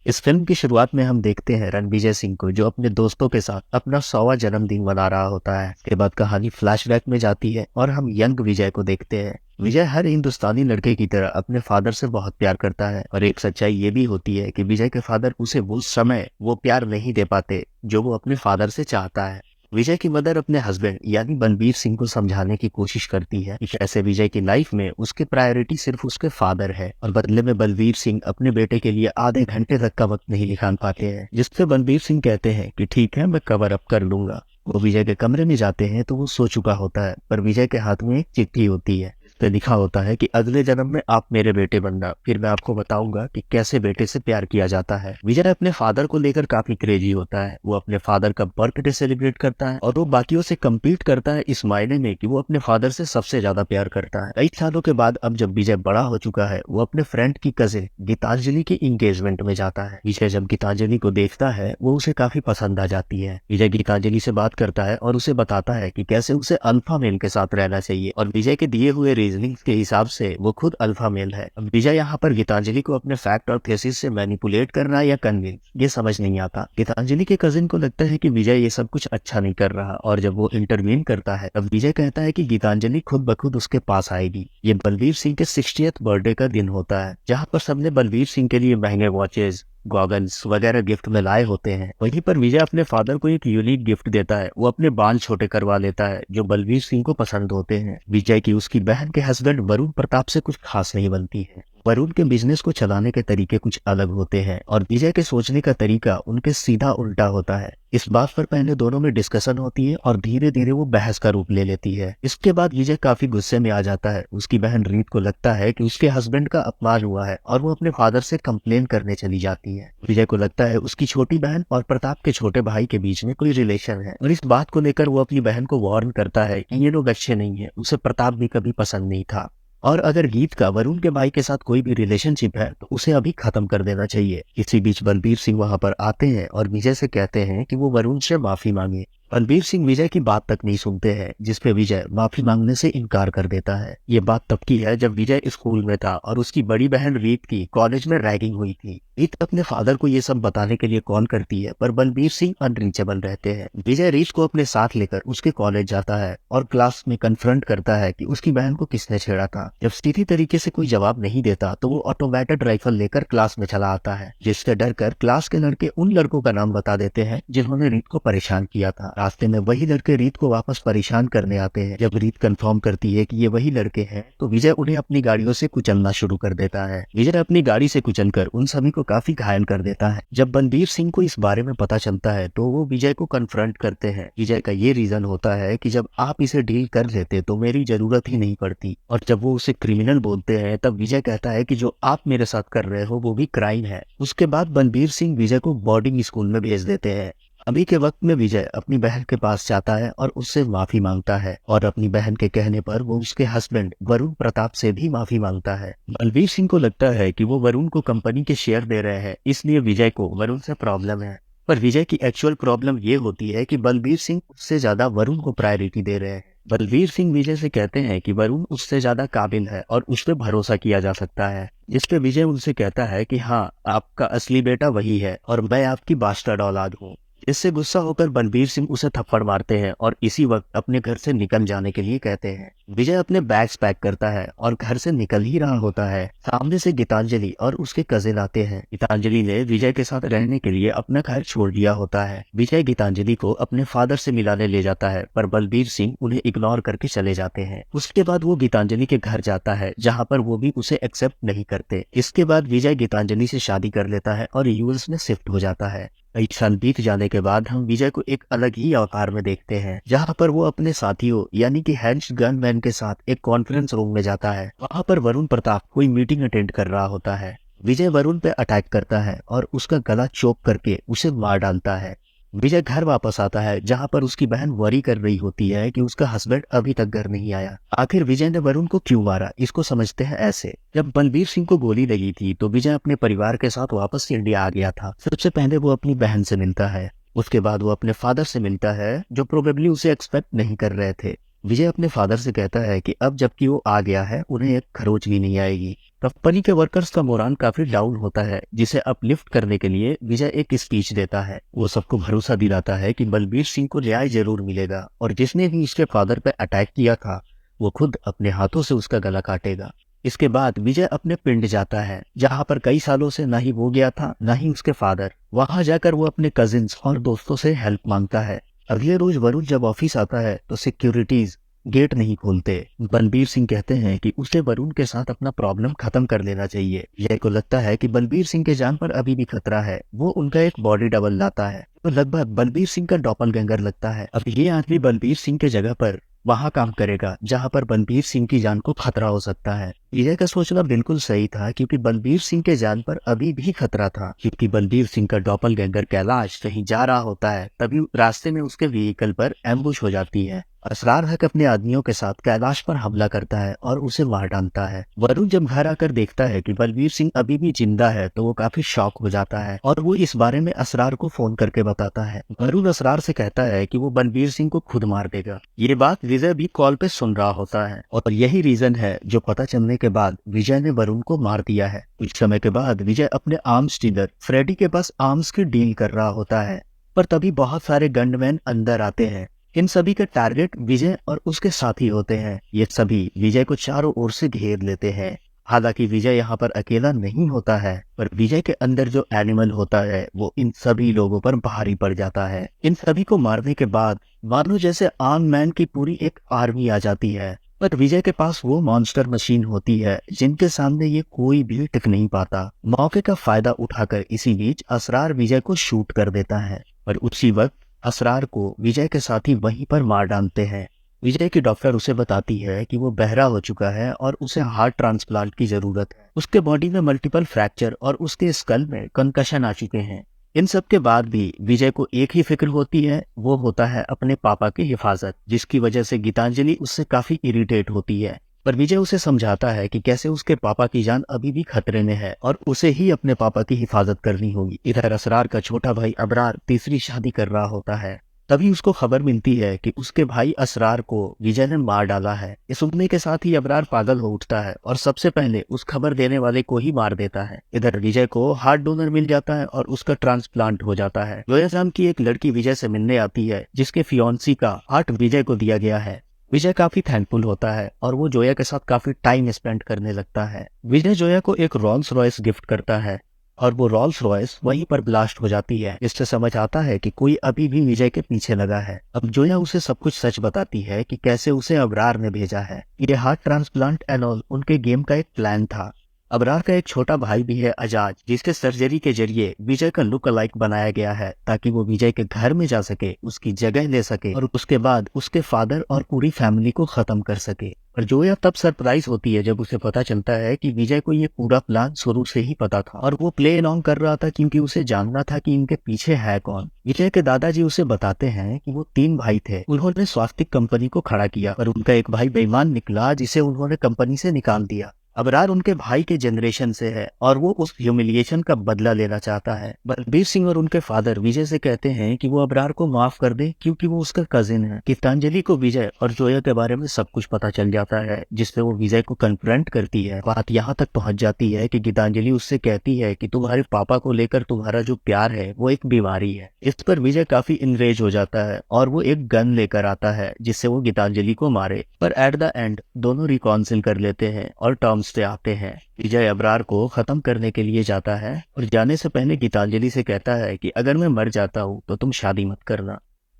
इस फिल्म की शुरुआत में हम देखते हैं रणविजय सिंह को, जो अपने दोस्तों के साथ अपना 100वां जन्मदिन मना रहा होता है। इसके बाद कहानी फ्लैशबैक में जाती है और हम यंग विजय को देखते हैं। विजय हर हिंदुस्तानी लड़के की तरह अपने फादर से बहुत प्यार करता है, और एक सच्चाई ये भी होती है कि विजय के फादर उसे वो समय वो प्यार नहीं दे पाते जो वो अपने फादर से चाहता है। विजय की मदर अपने हस्बैंड यानी बलबीर सिंह को समझाने की कोशिश करती है कि कैसे विजय की लाइफ में उसके प्रायोरिटी सिर्फ उसके फादर है, और बदले में बलबीर सिंह अपने बेटे के लिए आधे घंटे तक का वक्त नहीं निकाल पाते हैं। जिससे बलबीर सिंह कहते हैं कि ठीक है, मैं कवर अप कर लूंगा। वो विजय के कमरे में जाते हैं तो वो सो चुका होता है, पर विजय के हाथ में एक चिट्ठी होती है। इस पे लिखा होता है कि अगले जन्म में आप मेरे बेटे बनना, फिर मैं आपको बताऊंगा कि कैसे बेटे से प्यार किया जाता है। विजय अपने फादर को लेकर काफी क्रेजी होता है। वो अपने फादर का बर्थडे सेलिब्रेट करता है, और वो बाकियों से कम्पीट करता है इस मायने में कि वो अपने फादर से सबसे ज्यादा प्यार करता है। कई सालों के बाद अब जब विजय बड़ा हो चुका है, वो अपने फ्रेंड की कजिन गीतांजलि की इंगेजमेंट में जाता है। विजय जब गीतांजलि को देखता है, वो उसे काफी पसंद आ जाती है। विजय गीतांजलि से बात करता है और उसे बताता है कि कैसे उसे अल्फा मेल के साथ रहना चाहिए, और विजय के दिए हुए रीजनिंग के हिसाब से वो खुद अल्फा मेल है। अब विजय यहाँ पर गीतांजलि को अपने फैक्ट और थेसिस से मैनिपुलेट करना या कन्विंस, ये समझ नहीं आता। गीतांजलि के कजिन को लगता है कि विजय ये सब कुछ अच्छा नहीं कर रहा, और जब वो इंटरवीन करता है तब विजय कहता है कि गीतांजलि खुद ब खुद उसके पास आएगी। ये बलबीर सिंह के 60th बर्थडे का दिन होता है, जहाँ पर सबने बलबीर सिंह के लिए महंगे वॉचेस, गॉगल्स वगैरह गिफ्ट में लाए होते हैं। वहीं पर विजय अपने फादर को एक यूनिक गिफ्ट देता है। वो अपने बाल छोटे करवा लेता है, जो बलबीर सिंह को पसंद होते हैं। विजय की उसकी बहन के हस्बैंड वरुण प्रताप से कुछ खास नहीं बनती है। वरुण के बिजनेस को चलाने के तरीके कुछ अलग होते हैं, और विजय के सोचने का तरीका उनके सीधा उल्टा होता है। इस बात पर पहले दोनों में डिस्कशन होती है, और धीरे धीरे वो बहस का रूप ले लेती है। इसके बाद विजय काफी गुस्से में आ जाता है। उसकी बहन रीत को लगता है कि उसके हस्बैंड का अपमान हुआ है, और वो अपने फादर से कंप्लेन करने चली जाती है। विजय को लगता है उसकी छोटी बहन और प्रताप के छोटे भाई के बीच में कोई रिलेशन है, और इस बात को लेकर वो अपनी बहन को वार्न करता है कि ये लोग अच्छे नहीं है, उसे प्रताप भी कभी पसंद नहीं था, और अगर गीत का वरुण के भाई के साथ कोई भी रिलेशनशिप है तो उसे अभी खत्म कर देना चाहिए। इसी बीच बलबीर सिंह वहां पर आते हैं और विजय से कहते हैं कि वो वरुण से माफी मांगे। बलबीर सिंह विजय की बात तक नहीं सुनते हैं, जिसपे विजय माफी मांगने से इनकार कर देता है। ये बात तब की है जब विजय स्कूल में था और उसकी बड़ी बहन रीत की कॉलेज में रैगिंग हुई थी। रीत अपने फादर को ये सब बताने के लिए कॉल करती है, पर बलबीर सिंह अनरीचेबल रहते हैं। विजय रीत को अपने साथ लेकर उसके कॉलेज जाता है और क्लास में कन्फ्रंट करता है कि उसकी बहन को किसने छेड़ा था। जब सीधी तरीके से कोई जवाब नहीं देता तो वो ऑटोमेटेड राइफल लेकर क्लास में चला आता है, जिससे डरकर क्लास के लड़के उन लड़कों का नाम बता देते हैं जिन्होंने रीत को परेशान किया था। रास्ते में वही लड़के रीत को वापस परेशान करने आते हैं। जब रीत कंफर्म करती है कि ये वही लड़के हैं, तो विजय उन्हें अपनी गाड़ियों से कुचलना शुरू कर देता है। विजय अपनी गाड़ी से कुचलकर उन सभी को काफी घायल कर देता है। जब बलबीर सिंह को इस बारे में पता चलता है तो वो विजय को कन्फ्रंट करते हैं। विजय का ये रीजन होता है कि जब आप इसे डील कर लेते तो मेरी जरूरत ही नहीं पड़ती, और जब वो उसे क्रिमिनल बोलते हैं तब विजय कहता है कि जो आप मेरे साथ कर रहे हो वो भी क्राइम है। उसके बाद बलबीर सिंह विजय को बोर्डिंग स्कूल में भेज देते हैं। अभी के वक्त में विजय अपनी बहन के पास जाता है और उससे माफी मांगता है, और अपनी बहन के कहने पर वो उसके हस्बैंड वरुण प्रताप से भी माफी मांगता है। बलबीर सिंह को लगता है कि वो वरुण को कंपनी के शेयर दे रहे हैं, इसलिए विजय को वरुण से प्रॉब्लम है। पर विजय की एक्चुअल प्रॉब्लम ये होती है कि बलबीर सिंह उससे ज्यादा वरुण को प्रायोरिटी दे रहे हैं। बलबीर सिंह विजय से कहते हैं कि वरुण उससे ज्यादा काबिल है और उस पर भरोसा किया जा सकता है, जिस पे विजय उनसे कहता है कि हाँ, आपका असली बेटा वही है और मैं आपकी बास्टर्ड औलाद हूँ। इससे गुस्सा होकर बलबीर सिंह उसे थप्पड़ मारते हैं और इसी वक्त अपने घर से निकल जाने के लिए कहते हैं। विजय अपने बैग्स पैक करता है और घर से निकल ही रहा होता है। सामने से गीतांजलि और उसके कजिन आते हैं। गीतांजलि ने विजय के साथ रहने के लिए अपना घर छोड़ दिया होता है। विजय गीतांजलि को अपने फादर से मिलाने ले जाता है, पर बलबीर सिंह उन्हें इग्नोर करके चले जाते हैं। उसके बाद वो गीतांजलि के घर जाता है, जहाँ पर वो भी उसे एक्सेप्ट नहीं करते। इसके बाद विजय गीतांजलि से शादी कर लेता है और यूएस में शिफ्ट हो जाता है। कई साल बीत जाने के बाद हम विजय को एक अलग ही अवतार में देखते हैं, जहाँ पर वो अपने साथियों यानी कि हैंस गनमैन के साथ एक कॉन्फ्रेंस रूम में जाता है। वहाँ पर वरुण प्रताप कोई मीटिंग अटेंड कर रहा होता है। विजय वरुण पे अटैक करता है और उसका गला चोक करके उसे मार डालता है। विजय घर वापस आता है, जहाँ पर उसकी बहन वरी कर रही होती है कि उसका हस्बैंड अभी तक घर नहीं आया। आखिर विजय ने वरुण को क्यों मारा, इसको समझते हैं ऐसे। जब बलबीर सिंह को गोली लगी थी तो विजय अपने परिवार के साथ वापस इंडिया आ गया था। सबसे पहले वो अपनी बहन से मिलता है, उसके बाद वो अपने फादर से मिलता है, जो प्रोबेबली उसे एक्सपेक्ट नहीं कर रहे थे। विजय अपने फादर से कहता है कि अब जबकि वो आ गया है, उन्हें एक खरोच भी नहीं आएगी। कंपनी के वर्कर्स का मोराल काफी डाउन होता है, जिसे अपलिफ्ट करने के लिए विजय एक स्पीच देता है। वो सबको भरोसा दिलाता है कि बलबीर सिंह को न्याय जरूर मिलेगा और जिसने भी इसके फादर पे अटैक किया था वो खुद अपने हाथों से उसका गला काटेगा। इसके बाद विजय अपने पिंड जाता है, जहाँ पर कई सालों से ना ही वो गया था ना ही उसके फादर। वहां जाकर वो अपने कजिन्स और दोस्तों से हेल्प मांगता है। अगले रोज वरुण जब ऑफिस आता है तो सिक्योरिटीज गेट नहीं खोलते। बलबीर सिंह कहते हैं कि उसे वरुण के साथ अपना प्रॉब्लम खत्म कर लेना चाहिए। विजय को लगता है कि बलबीर सिंह के जान पर अभी भी खतरा है। वो उनका एक बॉडी डबल लाता है तो लगभग बलबीर सिंह का डॉपलगैंगर लगता है। अब ये आदमी बलबीर सिंह के जगह पर वहां काम करेगा जहां पर बलबीर सिंह की जान को खतरा हो सकता है। विजय का सोचना बिल्कुल सही था, क्योंकि बलबीर सिंह के जान पर अभी भी खतरा था। क्योंकि बलबीर सिंह का डॉपलगैंगर कैलाश कहीं जा रहा होता है, तभी रास्ते में उसके व्हीकल पर एम्बुश हो जाती है। असरार हक अपने आदमियों के साथ कैलाश पर हमला करता है और उसे मार डालता है। वरुण जब घर आकर देखता है कि बलबीर सिंह अभी भी जिंदा है तो वो काफी शॉक हो जाता है और वो इस बारे में असरार को फोन करके बताता है। वरुण असरार से कहता है कि वो बलबीर सिंह को खुद मार देगा। ये बात विजय भी कॉल पे सुन रहा होता है और यही रीजन है जो पता चलने के बाद विजय ने वरुण को मार दिया है। कुछ समय के बाद विजय अपने आर्म्स डीलर फ्रेडी के पास आर्म्स की डील कर रहा होता है, पर तभी बहुत सारे गनमैन अंदर आते हैं। इन सभी के टारगेट विजय और उसके साथी होते हैं। ये सभी विजय को चारों ओर से घेर लेते हैं। हालांकि विजय यहाँ पर अकेला नहीं होता है, पर विजय के अंदर जो एनिमल होता है वो इन सभी लोगों पर भारी पड़ जाता है। इन सभी को मारने के बाद मानो जैसे आर्म मैन की पूरी एक आर्मी आ जाती है, पर विजय के पास वो मॉन्स्टर मशीन होती है जिनके सामने ये कोई भी टिक नहीं पाता। मौके का फायदा उठाकर इसी बीच असरार विजय को शूट कर देता है, पर उसी वक्त असरार को विजय के साथी वहीं पर मार डालते हैं। विजय की डॉक्टर उसे बताती है कि वो बहरा हो चुका है और उसे हार्ट ट्रांसप्लांट की जरूरत है। उसके बॉडी में मल्टीपल फ्रैक्चर और उसके स्कल में कंकशन आ चुके हैं। इन सब के बाद भी विजय को एक ही फिक्र होती है, वो होता है अपने पापा की हिफाजत, जिसकी वजह से गीतांजलि उससे काफी इरिटेट होती है। पर विजय उसे समझाता है कि कैसे उसके पापा की जान अभी भी खतरे में है और उसे ही अपने पापा की हिफाजत करनी होगी। इधर असरार का छोटा भाई अबरार तीसरी शादी कर रहा होता है। तभी उसको खबर मिलती है कि उसके भाई असरार को विजय ने मार डाला है। ये सुनने के साथ ही अबरार पागल हो उठता है और सबसे पहले उस खबर देने वाले को ही मार देता है। इधर विजय को हार्ट डोनर मिल जाता है और उसका ट्रांसप्लांट हो जाता है। जोया नाम की एक लड़की विजय से मिलने आती है, जिसके फियोन्सी का हार्ट विजय को दिया गया है। विजय काफी थैंकफुल होता है और वो जोया के साथ काफी टाइम स्पेंड करने लगता है। विजय जोया को एक रोल्स रॉयस गिफ्ट करता है और वो रोल्स रॉयस वहीं पर ब्लास्ट हो जाती है। इससे समझ आता है कि कोई अभी भी विजय के पीछे लगा है। अब जोया उसे सब कुछ सच बताती है कि कैसे उसे अबरार ने भेजा है। ये हार्ट ट्रांसप्लांट एंड ऑल उनके गेम का एक प्लान था। अबरार का एक छोटा भाई भी है अजाज, जिसके सर्जरी के जरिए विजय का लुक अलाइक बनाया गया है ताकि वो विजय के घर में जा सके, उसकी जगह ले सके और उसके बाद उसके फादर और पूरी फैमिली को खत्म कर सके। और जोया तब सरप्राइज होती है जब उसे पता चलता है कि विजय को ये पूरा प्लान शुरू से ही पता था और वो प्ले अलोंग कर रहा था, क्योंकि उसे जानना था कि इनके पीछे है कौन। विजय के दादाजी उसे बताते हैं कि वो 3 भाई थे। उन्होंने स्वास्तिक कंपनी को खड़ा किया पर उनका एक भाई बेईमान निकला, जिसे उन्होंने कंपनी से निकाल दिया। अबरार उनके भाई के जनरेशन से है और वो उस ह्यूमिलिएशन का बदला लेना चाहता है। बलबीर सिंह और उनके फादर विजय से कहते हैं कि वो अबरार को माफ कर दे, क्योंकि वो उसका कजिन है। गीतांजलि को विजय और जोया के बारे में सब कुछ पता चल जाता है, जिससे वो विजय को कन्फ्रंट करती है। बात यहाँ तक पहुंच जाती है कि गीतांजलि उससे कहती है कि तुम्हारे पापा को लेकर तुम्हारा जो प्यार है वो एक बीमारी है। इस पर विजय काफी इनरेज हो जाता है और वो एक गन लेकर आता है जिससे वो गीतांजलि को मारे। पर एट द एंड दोनों रिकॉन्सिल कर लेते हैं और टर्म्स से आते हैं। विजय अबरार को खत्म करने के लिए जाता है और जाने से पहले गीतांजलि से कहता है कि अगर मैं मर जाता हूँ तो तुम शादी मत करना।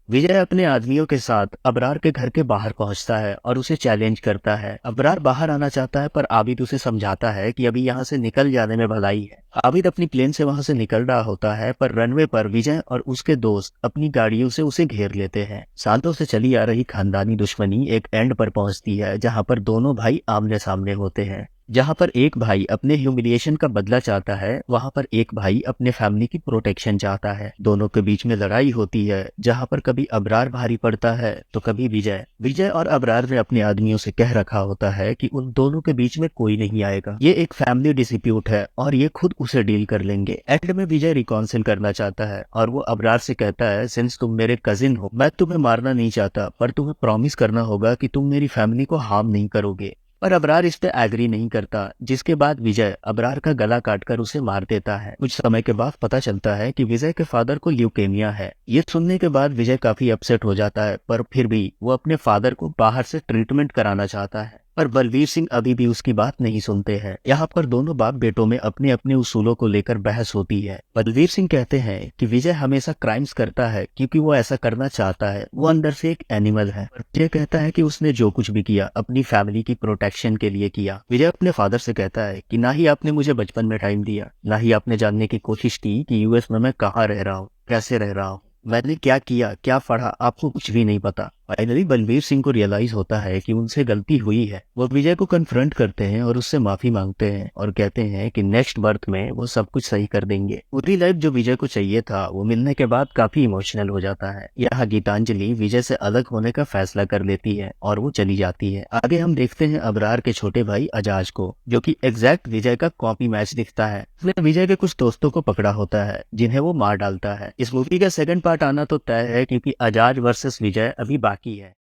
विजय अपने आदमियों के साथ अबरार के घर के बाहर पहुंचता है और उसे चैलेंज करता है। अबरार बाहर आना चाहता है पर आबिद उसे समझाता है कि अभी यहाँ से निकल जाने में भलाई है। आबिद अपनी प्लेन से वहां से निकल रहा होता है, पर रनवे पर विजय और उसके दोस्त अपनी गाड़ियों से उसे घेर लेते हैं। सालों से चली आ रही खानदानी दुश्मनी एक एंड पर पहुंचती है, जहाँ पर दोनों भाई आमने सामने होते हैं। जहाँ पर एक भाई अपने ह्यूमिलिएशन का बदला चाहता है, वहाँ पर एक भाई अपने फैमिली की प्रोटेक्शन चाहता है। दोनों के बीच में लड़ाई होती है, जहाँ पर कभी अबरार भारी पड़ता है तो कभी विजय। विजय और अबरार ने अपने आदमियों से कह रखा होता है कि उन दोनों के बीच में कोई नहीं आएगा, ये एक फैमिली डिस्प्यूट है और ये खुद उसे डील कर लेंगे। एंड में विजय रिकॉन्सिल करना चाहता है और वो अबरार से कहता है, सिंस तुम मेरे कजिन हो, मैं तुम्हें मारना नहीं चाहता, पर तुम्हें प्रॉमिस करना होगा कि तुम मेरी फैमिली को हार्म नहीं करोगे। पर अबरार इस पे एग्री नहीं करता, जिसके बाद विजय अबरार का गला काटकर उसे मार देता है। कुछ समय के बाद पता चलता है कि विजय के फादर को ल्यूकेमिया है। ये सुनने के बाद विजय काफी अपसेट हो जाता है, पर फिर भी वो अपने फादर को बाहर से ट्रीटमेंट कराना चाहता है। पर बलवीर सिंह अभी भी उसकी बात नहीं सुनते हैं। यहाँ पर दोनों बाप बेटों में अपने अपने उसूलों को लेकर बहस होती है। बलवीर सिंह कहते हैं कि विजय हमेशा क्राइम्स करता है क्योंकि वो ऐसा करना चाहता है, वो अंदर से एक एनिमल है। पर विजय कहता है कि उसने जो कुछ भी किया अपनी फैमिली की प्रोटेक्शन के लिए किया। विजय अपने फादर से कहता है कि ना ही आपने मुझे बचपन में टाइम दिया, ना ही आपने जानने की कोशिश की कि यूएस में मैं कहाँ रह रहा हूँ, कैसे रह रहा हूँ, मैंने क्या किया, क्या पढ़ा, आपको कुछ भी नहीं पता। फाइनली बलबीर सिंह को रियलाइज होता है कि उनसे गलती हुई है। वो विजय को कन्फ्रंट करते हैं और उससे माफी मांगते हैं और कहते हैं कि नेक्स्ट बर्थ में वो सब कुछ सही कर देंगे। पूरी लाइफ जो विजय को चाहिए था वो मिलने के बाद काफी इमोशनल हो जाता है। यहाँ गीतांजलि विजय से अलग होने का फैसला कर लेती है और वो चली जाती है। आगे हम देखते हैं अबरार के छोटे भाई अजाज को, जो कि एग्जैक्ट विजय का कॉपी मैच दिखता है। उसने विजय के कुछ दोस्तों को पकड़ा होता है जिन्हें वो मार डालता है। इस मूवी का सेकंड पार्ट आना तो तय है क्योंकि अजाज वर्सेस विजय अभी बाकी है।